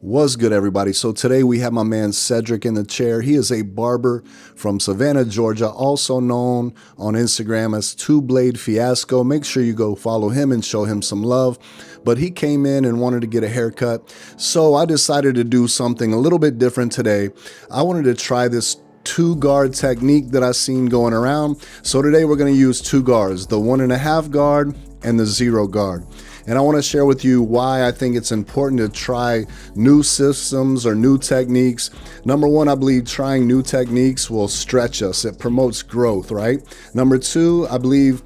What's good, everybody? So today we have my man Cedric in the chair. He is a barber from Savannah, Georgia, also known on Instagram as Two Blade Fiasco. Make sure you go follow him and show him some love. But he came in and wanted to get a haircut, so I decided to do something a little bit different today. I wanted to try this two guard technique that I've seen going around. So today we're going to use two guards, the 1.5 guard and the 0 guard. And I want to share with you why I think it's important to try new systems or new techniques. Number one, I believe trying new techniques will stretch us. It promotes growth, right? Number two, I believe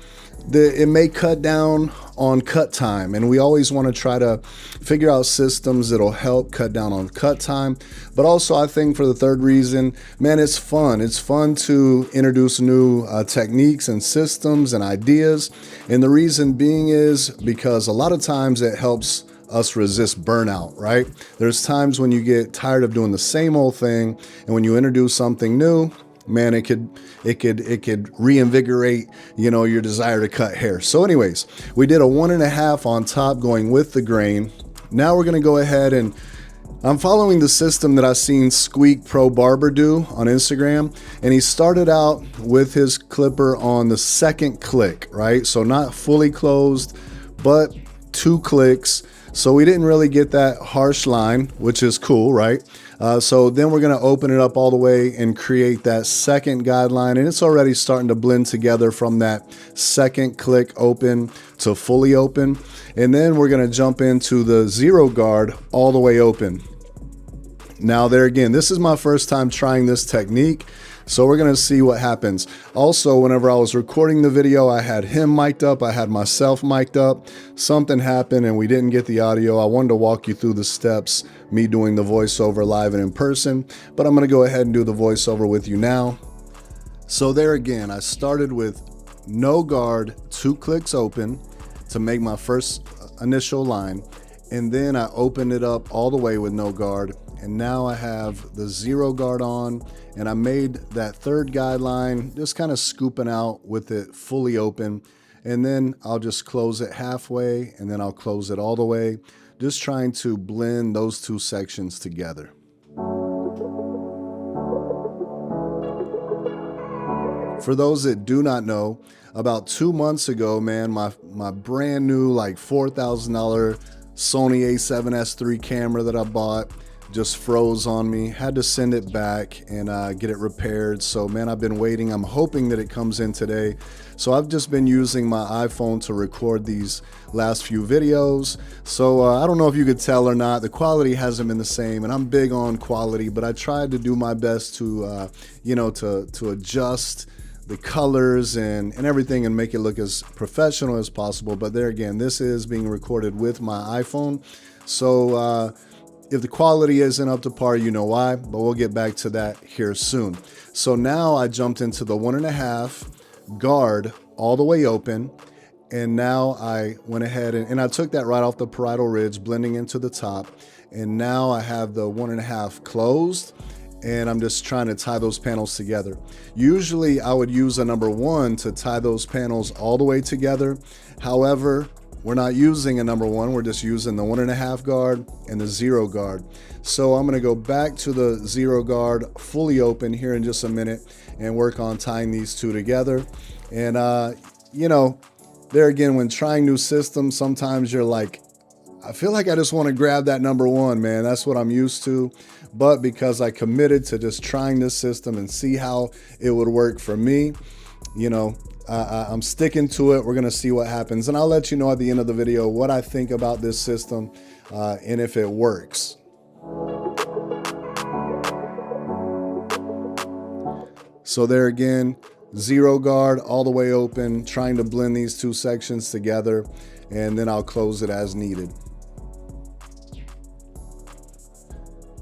that it may cut down on cut time, and we always want to try to figure out systems that'll help cut down on cut time. But also, I think for the third reason, man, it's fun. It's fun to introduce new techniques and systems and ideas. And the reason being is because a lot of times it helps us resist burnout, right? There's times when you get tired of doing the same old thing, and when you introduce something new, man, it could reinvigorate, your desire to cut hair. So anyways, we did a 1.5 on top going with the grain. Now we're going to go ahead and I'm following the system that I've seen Squeak Pro Barber do on Instagram. And he started out with his clipper on the second click, right? So not fully closed, but 2 clicks. So we didn't really get that harsh line, which is cool, right? So then we're going to open it up all the way and create that second guideline. And it's already starting to blend together from that second click open to fully open. And then we're going to jump into the 0 guard all the way open. Now there again, this is my first time trying this technique, so we're going to see what happens. Also, whenever I was recording the video, I had him mic'd up, I had myself mic'd up. Something happened and we didn't get the audio. I wanted to walk you through the steps, me doing the voiceover live and in person, but I'm going to go ahead and do the voiceover with you now. So there again, I started with no guard, 2 clicks open to make my first initial line, and then I opened it up all the way with no guard. And now I have the 0 guard on, and I made that third guideline, just kind of scooping out with it fully open. And then I'll just close it halfway, and then I'll close it all the way, just trying to blend those 2 sections together. For those that do not know, about 2 months ago, man, my brand new like $4,000 Sony a7S III camera that I bought just froze on me. Had to send it back and get it repaired. So man, I've been waiting. I'm hoping that it comes in today. So I've just been using my iPhone to record these last few videos. So I don't know if you could tell or not, the quality hasn't been the same, and I'm big on quality, but I tried to do my best to to adjust the colors and everything and make it look as professional as possible. But there again, this is being recorded with my iPhone. So if the quality isn't up to par, you know why, but we'll get back to that here soon. So now I jumped into the 1.5 guard all the way open. And now I went ahead and I took that right off the parietal ridge, blending into the top. And now I have the 1.5 closed, and I'm just trying to tie those panels together. Usually I would use a number 1 to tie those panels all the way together. However, we're not using a number 1, we're just using the 1.5 guard and the 0 guard. So I'm gonna go back to the 0 guard fully open here in just a minute and work on tying these 2 together. And there again, when trying new systems, sometimes you're like, I feel like I just wanna grab that number 1, man. That's what I'm used to. But because I committed to just trying this system and see how it would work for me, I'm sticking to it. We're going to see what happens. And I'll let you know at the end of the video what I think about this system and if it works. So there again, 0 guard all the way open, trying to blend these 2 sections together, and then I'll close it as needed.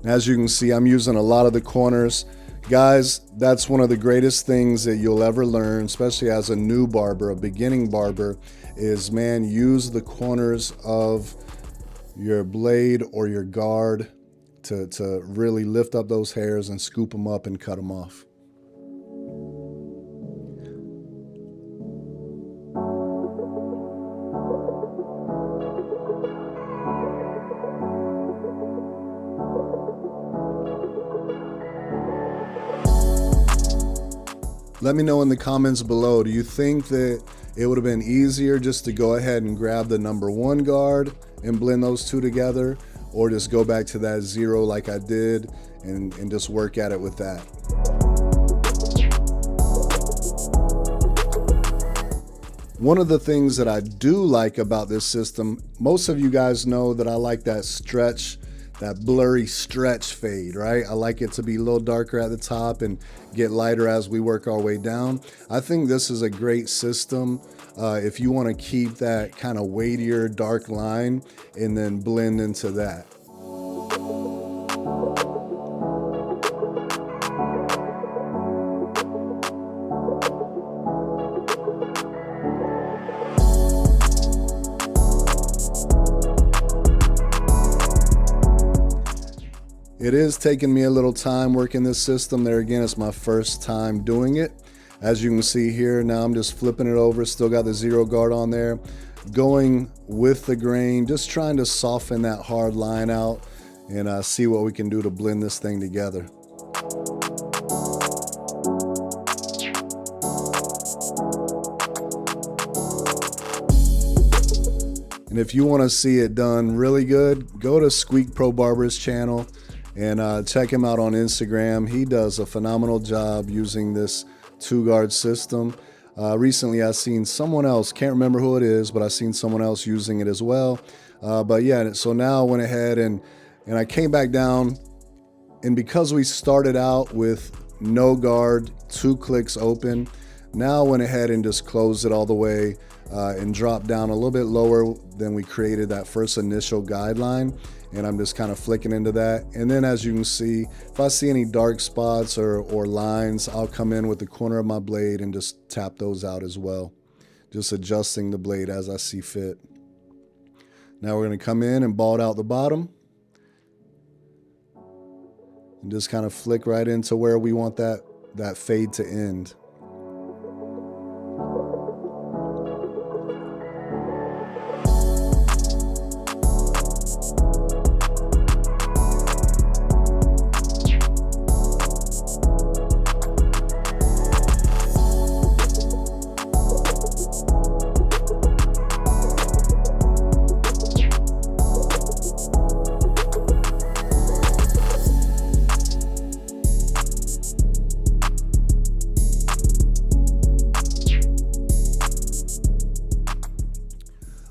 As you can see, I'm using a lot of the corners. Guys, that's one of the greatest things that you'll ever learn, especially as a new barber, a beginning barber, is, man, use the corners of your blade or your guard to really lift up those hairs and scoop them up and cut them off. Let me know in the comments below, do you think that it would have been easier just to go ahead and grab the number 1 guard and blend those two together, or just go back to that 0 like I did and just work at it with that? One of the things that I do like about this system, most of you guys know that I like that stretch, that blurry stretch fade, right? I like it to be a little darker at the top and get lighter as we work our way down. I think this is a great system if you want to keep that kind of weightier dark line and then blend into that. It is taking me a little time working this system. There again, it's my first time doing it. As you can see here, now I'm just flipping it over, still got the 0 guard on there, going with the grain, just trying to soften that hard line out and see what we can do to blend this thing together. And if you want to see it done really good, go to Squeak Pro Barber's channel and check him out on Instagram. He does a phenomenal job using this 2 guard system. Recently I seen someone else, can't remember who it is, but I seen someone else using it as well. But yeah, so now I went ahead and I came back down, and because we started out with no guard, 2 clicks open, now I went ahead and just closed it all the way and dropped down a little bit lower than we created that first initial guideline. And I'm just kind of flicking into that. And then as you can see, if I see any dark spots or lines, I'll come in with the corner of my blade and just tap those out as well. Just adjusting the blade as I see fit. Now we're going to come in and bald out the bottom. And just kind of flick right into where we want that fade to end.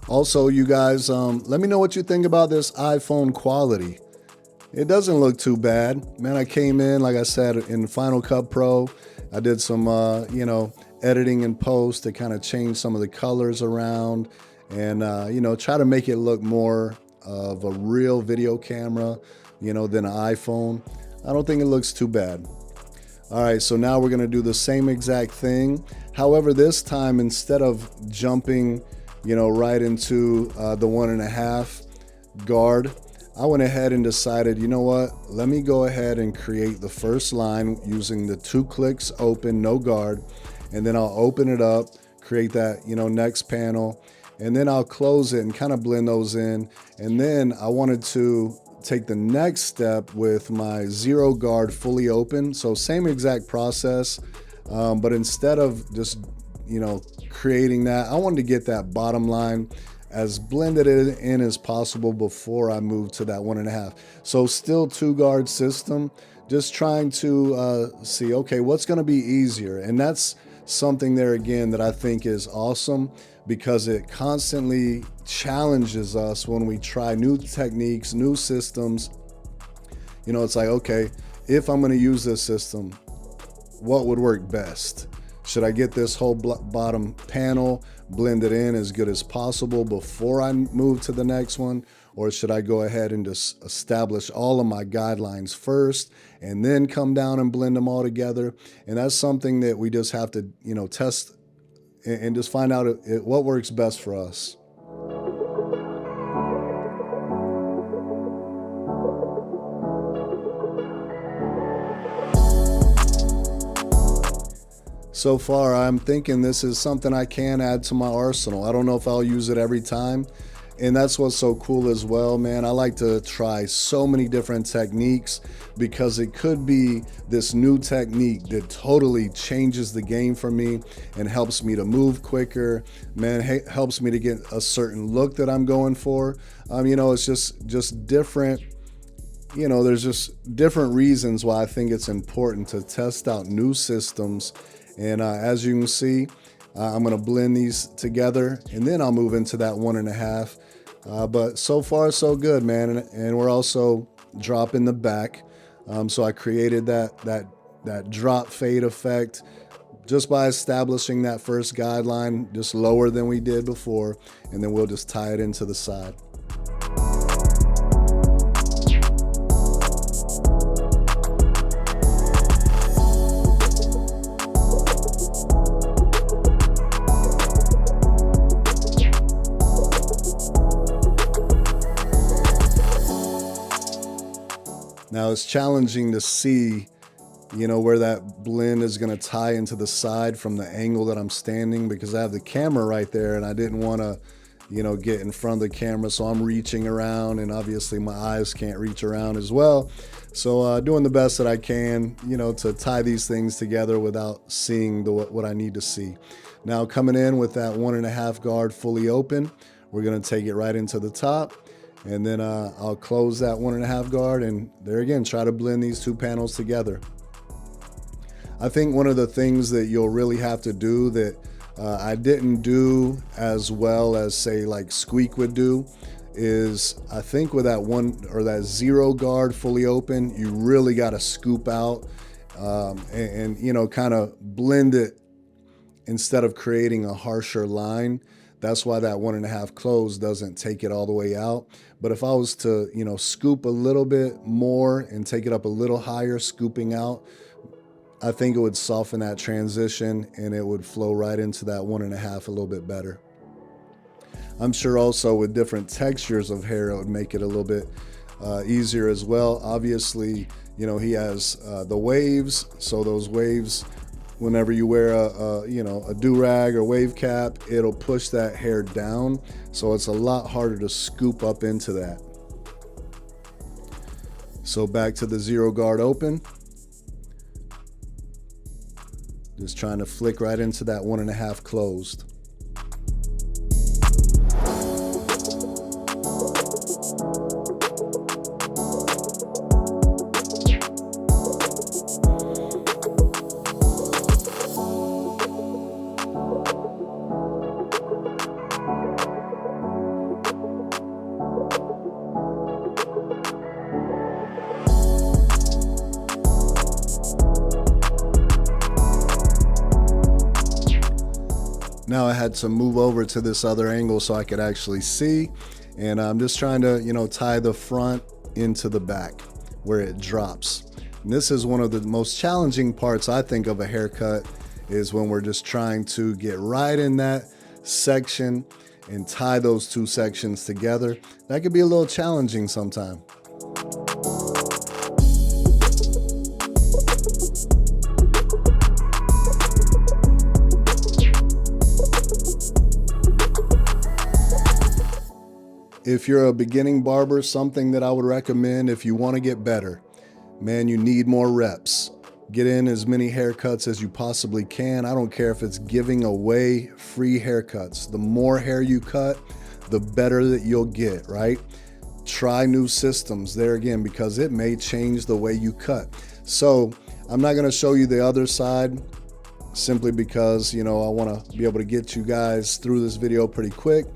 Also, you guys, let me know what you think about this iPhone quality. It doesn't look too bad. Man, I came in, like I said, in Final Cut Pro. I did some, editing in post to kind of change some of the colors around and, try to make it look more of a real video camera, than an iPhone. I don't think it looks too bad. All right, so now we're gonna do the same exact thing. However, this time, instead of jumping right into the 1.5 guard, I went ahead and decided, you know what, let me go ahead and create the first line using the 2 clicks open, no guard, and then I'll open it up, create that, next panel, and then I'll close it and kind of blend those in. And then I wanted to take the next step with my 0 guard fully open. So same exact process, but instead of just, creating that, I wanted to get that bottom line as blended in as possible before I move to that 1.5. So still 2 guard system, just trying to see, okay, what's going to be easier? And that's something there again that I think is awesome, because it constantly challenges us when we try new techniques, new systems. It's like, okay, if I'm going to use this system, what would work best? Should I get this whole bottom panel blended in as good as possible before I move to the next one? Or should I go ahead and just establish all of my guidelines first and then come down and blend them all together? And that's something that we just have to, test and just find out what works best for us. So far, I'm thinking this is something I can add to my arsenal. I don't know if I'll use it every time. And that's what's so cool as well, man. I like to try so many different techniques because it could be this new technique that totally changes the game for me and helps me to move quicker, man, helps me to get a certain look that I'm going for. It's just different. There's just different reasons why I think it's important to test out new systems. And as you can see, I'm going to blend these together and then I'll move into that 1.5. But so far, so good, man. And we're also dropping the back. So I created that drop fade effect just by establishing that first guideline, just lower than we did before. And then we'll just tie it into the side. Now it's challenging to see, where that blend is going to tie into the side from the angle that I'm standing, because I have the camera right there and I didn't want to, get in front of the camera. So I'm reaching around and obviously my eyes can't reach around as well. So doing the best that I can, to tie these things together without seeing what I need to see. Now coming in with that 1.5 guard fully open, we're going to take it right into the top. And then I'll close that 1.5 guard and there again, try to blend these two panels together. I think one of the things that you'll really have to do that I didn't do as well as say like Squeak would do is I think with that 0 guard fully open, you really got to scoop out and kind of blend it instead of creating a harsher line. That's why that 1.5 close doesn't take it all the way out. But if I was to, scoop a little bit more and take it up a little higher, scooping out, I think it would soften that transition and it would flow right into that 1.5 a little bit better. I'm sure also with different textures of hair, it would make it a little bit easier as well. Obviously, he has the waves. So those waves, whenever you wear a do-rag or wave cap, it'll push that hair down. So it's a lot harder to scoop up into that. So back to the 0 guard open. Just trying to flick right into that 1.5 closed. Now I had to move over to this other angle so I could actually see. And I'm just trying to, tie the front into the back where it drops. And this is one of the most challenging parts, I think, of a haircut is when we're just trying to get right in that section and tie those two sections together. That could be a little challenging sometimes. If you're a beginning barber, something that I would recommend if you want to get better, man, you need more reps. Get in as many haircuts as you possibly can. I don't care if it's giving away free haircuts. The more hair you cut, the better that you'll get, right? Try new systems there again, because it may change the way you cut. So I'm not going to show you the other side simply because, I want to be able to get you guys through this video pretty quick.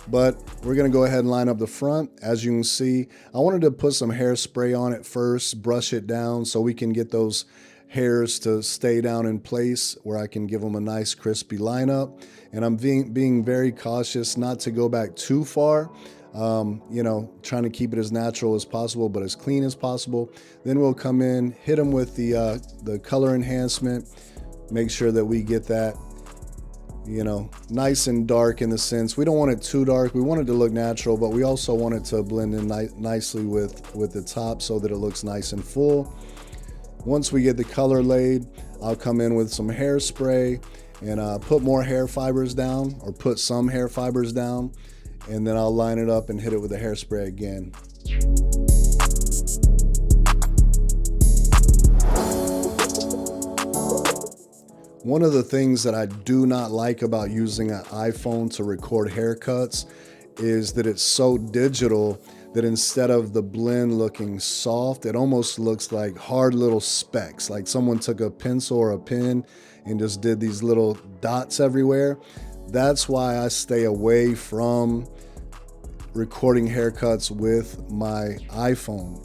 But we're going to go ahead and line up the front. As you can see, I wanted to put some hairspray on it first, brush it down so we can get those hairs to stay down in place where I can give them a nice crispy lineup. And I'm being very cautious not to go back too far, trying to keep it as natural as possible, but as clean as possible. Then we'll come in, hit them with the color enhancement, make sure that we get that nice and dark in the sense. We don't want it too dark. We want it to look natural, but we also want it to blend in nicely with the top so that it looks nice and full. Once we get the color laid, I'll come in with some hairspray and put more hair fibers down, or put some hair fibers down. and then I'll line it up and hit it with the hairspray again. One of the things that I do not like about using an iPhone to record haircuts is that it's so digital that instead of the blend looking soft, it almost looks like hard little specks, like someone took a pencil or a pen and just did these little dots everywhere. That's why I stay away from recording haircuts with my iPhone.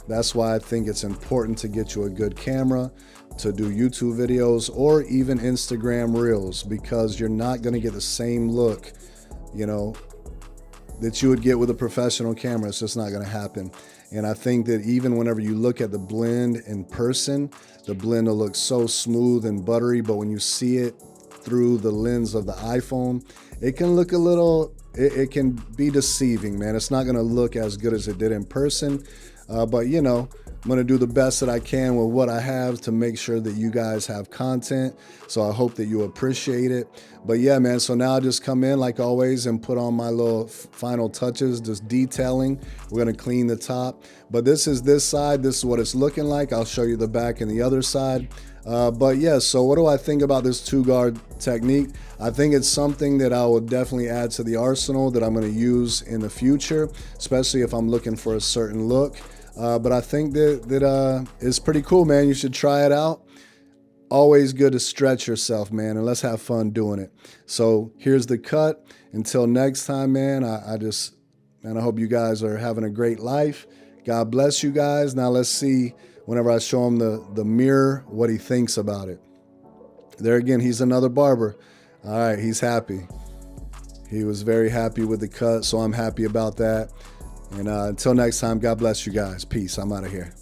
That's why I think it's important to get you a good camera to do YouTube videos or even Instagram Reels, because you're not going to get the same look, you know, that you would get with a professional camera. It's just not going to happen. And I think that even whenever you look at the blend in person, the blend will look so smooth and buttery, but when you see it through the lens of the iPhone, it can look a little, it can be deceiving, man. It's not going to look as good as it did in person. But you know, I'm going to do the best that I can with what I have to make sure that you guys have content. So I hope that you appreciate it. But yeah, man, so now I just come in like always and put on my little final touches, just detailing. We're going to clean the top. But this is this side. This is what it's looking like. I'll show you the back and the other side. But yeah, so what do I think about this 2-guard technique? I think it's something that I will definitely add to the arsenal that I'm going to use in the future, especially if I'm looking for a certain look. But I think that it's pretty cool, man. You should try it out. Always good to stretch yourself, man, and let's have fun doing it. So here's the cut. Until next time, man, I hope you guys are having a great life. God bless you guys. Now let's see, whenever I show him the mirror, what he thinks about it. There again, he's another barber. All right, he's happy. He was very happy with the cut, so I'm happy about that. And until next time, God bless you guys. Peace. I'm out of here.